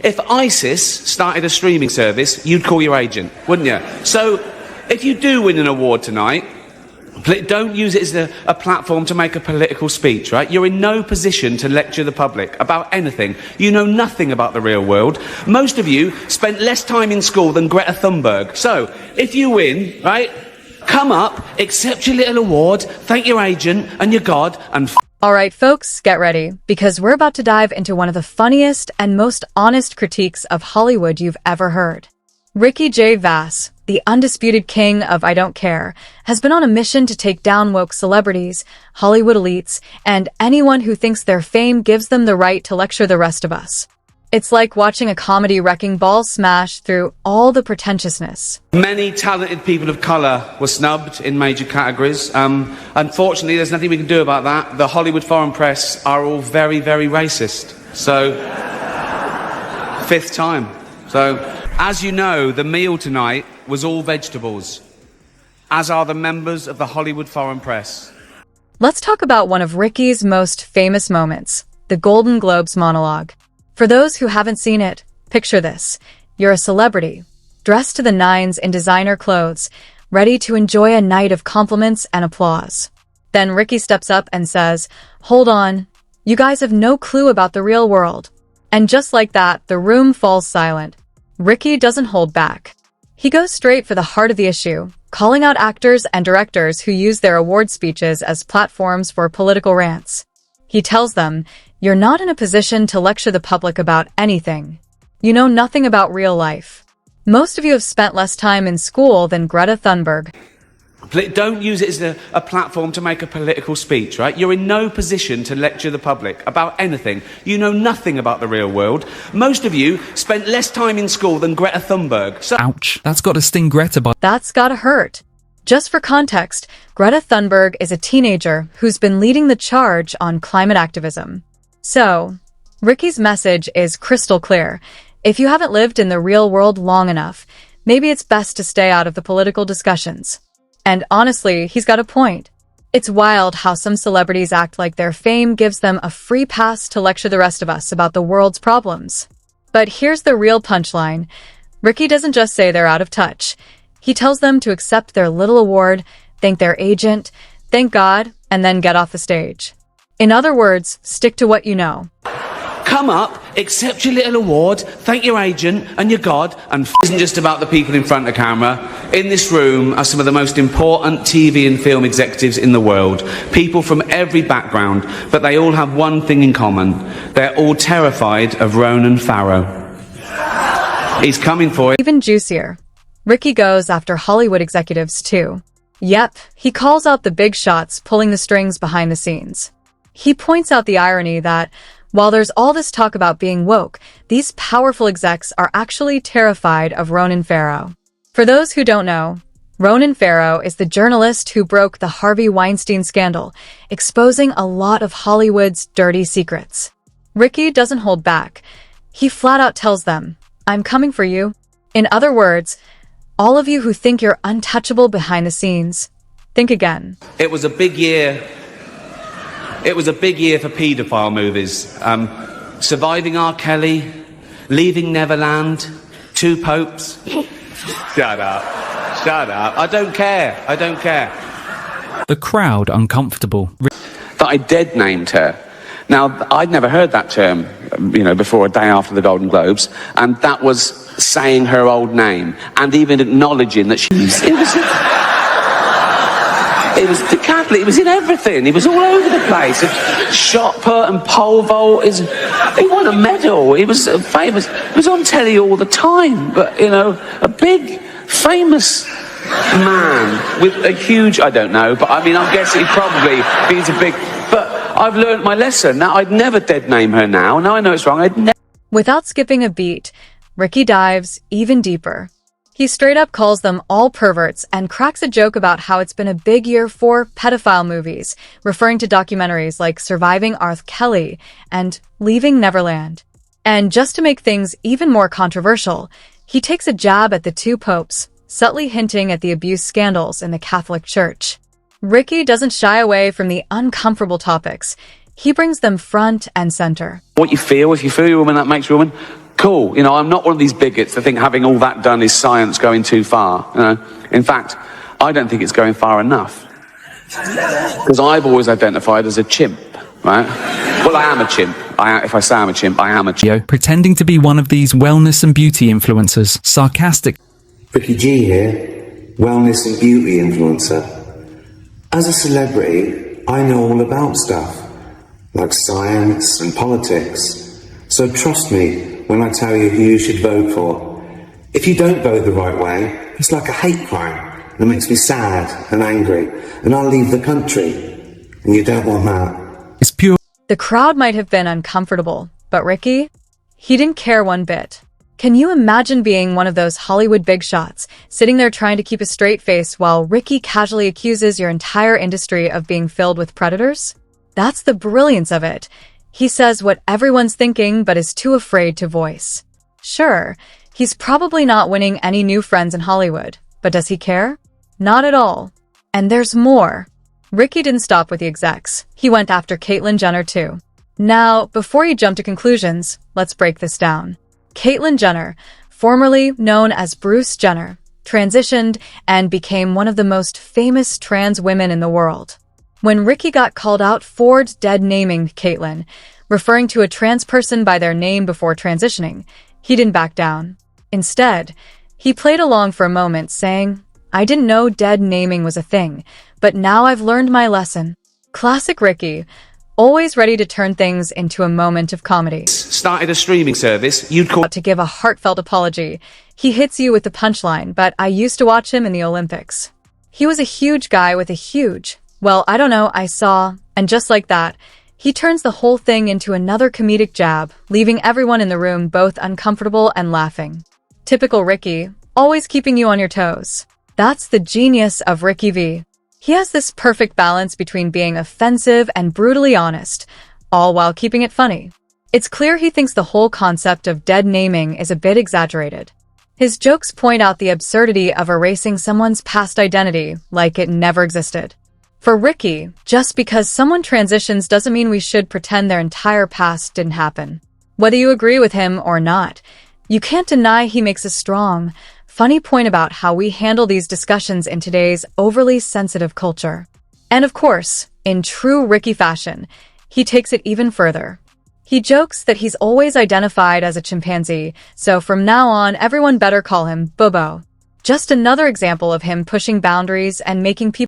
if ISIS started a streaming service, you'd call your agent, wouldn't you? So, if you do win an award tonight, don't use it as a platform to make a political speech, right? You're in no position to lecture the public about anything. You know nothing about the real world. Most of you spent less time in school than Greta Thunberg. So, if you win, right, come up, accept your little award, thank your agent and your God, and All right, folks, get ready, because we're about to dive into one of the funniest and most honest critiques of Hollywood you've ever heard. Gervais, the undisputed king of I don't care, has been on a mission to take down woke celebrities, Hollywood elites, and anyone who thinks their fame gives them the right to lecture the rest of us. It's like watching a comedy wrecking ball smash through all the pretentiousness. Many talented people of colour were snubbed in major categories. Unfortunately, there's nothing we can do about that. The Hollywood foreign press are all very, very racist. So, fifth time. So, as you know, the meal tonight was all vegetables, as are the members of the Hollywood foreign press. Let's talk about one of Ricky's most famous moments, the Golden Globes monologue. For those who haven't seen it, picture this. You're a celebrity, dressed to the nines in designer clothes, ready to enjoy a night of compliments and applause. Then Ricky steps up and says, "Hold on, you guys have no clue about the real world." And just like that, the room falls silent. Ricky doesn't hold back. He goes straight for the heart of the issue, calling out actors and directors who use their award speeches as platforms for political rants. He tells them, "You're not in a position to lecture the public about anything. You know nothing about real life. Most of you have spent less time in school than Greta Thunberg." Don't use it as a platform to make a political speech, right? You're in no position to lecture the public about anything. You know nothing about the real world. Most of you spent less time in school than Greta Thunberg. So ouch, that's gotta sting Greta by... That's gotta hurt. Just for context, Greta Thunberg is a teenager who's been leading the charge on climate activism. So, Ricky's message is crystal clear. If you haven't lived in the real world long enough, maybe it's best to stay out of the political discussions. And honestly, he's got a point. It's wild how some celebrities act like their fame gives them a free pass to lecture the rest of us about the world's problems. But here's the real punchline. Ricky doesn't just say they're out of touch. He tells them to accept their little award, thank their agent, thank God, and then get off the stage. In other words, stick to what you know. come up, accept your little award, thank your agent and your God, and isn't just about the people in front of the camera. In this room are some of the most important TV and film executives in the world. People from every background, but they all have one thing in common. They're all terrified of Ronan Farrow. He's coming for it. Even juicier. Ricky goes after Hollywood executives too. Yep, he calls out the big shots pulling the strings behind the scenes. He points out the irony that, while there's all this talk about being woke, these powerful execs are actually terrified of Ronan Farrow. For those who don't know, Ronan Farrow is the journalist who broke the Harvey Weinstein scandal, exposing a lot of Hollywood's dirty secrets. Ricky doesn't hold back. He flat out tells them, "I'm coming for you." In other words, all of you who think you're untouchable behind the scenes, think again. It was a big year. It was a big year for paedophile movies. Surviving R. Kelly, Leaving Neverland, Two Popes. Shut up. Shut up. I don't care. I don't care. The crowd uncomfortable. That I dead-named her. Now, I'd never heard that term, before a day after the Golden Globes, and that was saying her old name, and even acknowledging that it was the Catholic, it was in everything, it was all over the place. Shot put and pole vault, he won a medal, he was famous, he was on telly all the time, but, a big, famous man with a huge, I don't know, but I mean, I'm guessing he's a big, but I've learned my lesson. Now, I'd never dead name her now. Now I know it's wrong. Without skipping a beat, Ricky dives even deeper. He straight up calls them all perverts and cracks a joke about how it's been a big year for pedophile movies, referring to documentaries like Surviving R. Kelly and Leaving Neverland. And just to make things even more controversial, he takes a jab at the two popes, subtly hinting at the abuse scandals in the Catholic Church. Ricky doesn't shy away from the uncomfortable topics. He brings them front and center. What you feel, if you feel you're a woman, that makes you a woman. Cool. You know, I'm not one of these bigots that think having all that done is science going too far. You know? In fact, I don't think it's going far enough. Because I've always identified as a chimp, right? Well, I am a chimp. If I say I'm a chimp, I am a chimp. Pretending to be one of these wellness and beauty influencers. Sarcastic. Ricky G here, wellness and beauty influencer. As a celebrity, I know all about stuff, like science and politics. So trust me when I tell you who you should vote for. If you don't vote the right way, it's like a hate crime. It makes me sad and angry, and I'll leave the country. And you don't want that. It's pure. The crowd might have been uncomfortable, but Ricky? He didn't care one bit. Can you imagine being one of those Hollywood big shots, sitting there trying to keep a straight face while Ricky casually accuses your entire industry of being filled with predators? That's the brilliance of it. He says what everyone's thinking but is too afraid to voice. Sure, he's probably not winning any new friends in Hollywood, but does he care? Not at all. And there's more. Ricky didn't stop with the execs. He went after Caitlyn Jenner too. Now, before you jump to conclusions, let's break this down. Caitlyn Jenner, formerly known as Bruce Jenner, transitioned and became one of the most famous trans women in the world. When Ricky got called out for deadnaming Caitlyn, referring to a trans person by their name before transitioning, he didn't back down. Instead, he played along for a moment, saying, "I didn't know deadnaming was a thing, but now I've learned my lesson." Classic Ricky, always ready to turn things into a moment of comedy. Started a streaming service, you'd call... To give a heartfelt apology, he hits you with the punchline, "But I used to watch him in the Olympics." He was a huge guy with a huge, well, I don't know, I saw, and just like that, he turns the whole thing into another comedic jab, leaving everyone in the room both uncomfortable and laughing. Typical Ricky, always keeping you on your toes. That's the genius of Ricky V. He has this perfect balance between being offensive and brutally honest, all while keeping it funny. It's clear he thinks the whole concept of deadnaming is a bit exaggerated. His jokes point out the absurdity of erasing someone's past identity like it never existed. For Ricky, just because someone transitions doesn't mean we should pretend their entire past didn't happen. Whether you agree with him or not, you can't deny he makes a strong, funny point about how we handle these discussions in today's overly sensitive culture. And of course, in true Ricky fashion, he takes it even further. He jokes that he's always identified as a chimpanzee, so from now on everyone better call him Bobo. Just another example of him pushing boundaries and making people